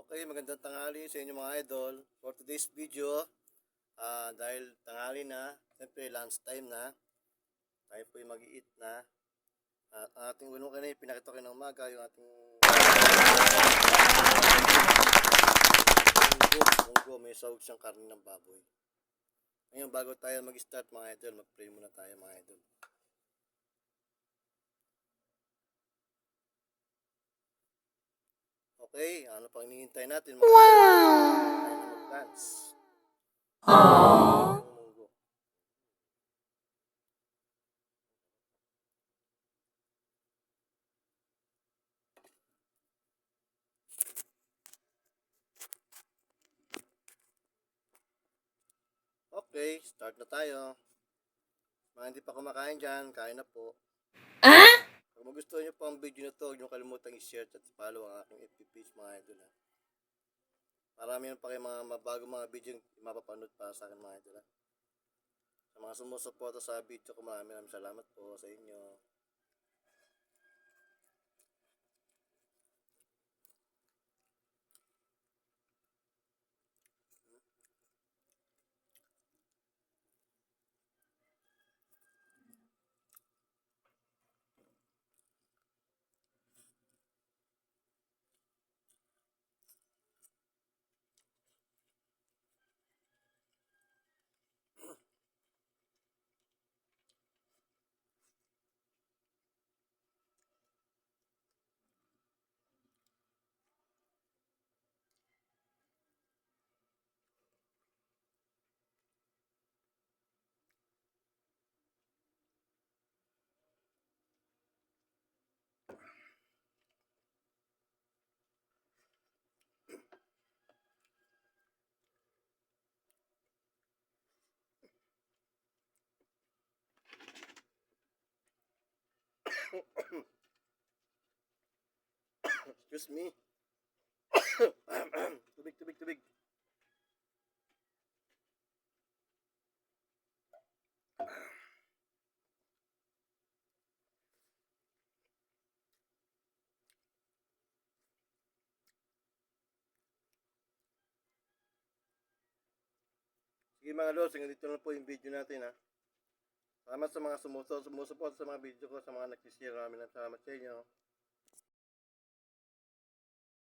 Okay, magandang tanghali sa inyo mga idol. For today's video, dahil tanghali na, siyempre lunch time na, tayo po yung mag-i-eat na. At ang ating unang kanina, pinakita ko ng umaga, yung ating munggo, may sahog siyang karne ng baboy. Ngayon, bago tayo mag-start mga idol, mag-pray muna tayo mga idol. Okay, ano pang hinihintay natin mga idol? Tayo na mag-dance. Munggo. Okay, start na tayo. Mga hindi pa kumakain dyan, kain na po. Kung magustuhan nyo po ang video na to, huwag nyo kalimutang i-share at follow ang aking FB page mga idol ha. Marami na pa kayo mga bagong mga video yung mapapanood para sa akin mga idol ha. Sa mga sumusuporta sa video ko, maraming salamat po sa inyo. Excuse me. Tubig. Sige mga lods, hanggang dito na po yung video natin ha. Salamat sa mga sumusuporta sa mga video ko, sa mga nag-share, maraming salamat sa inyo.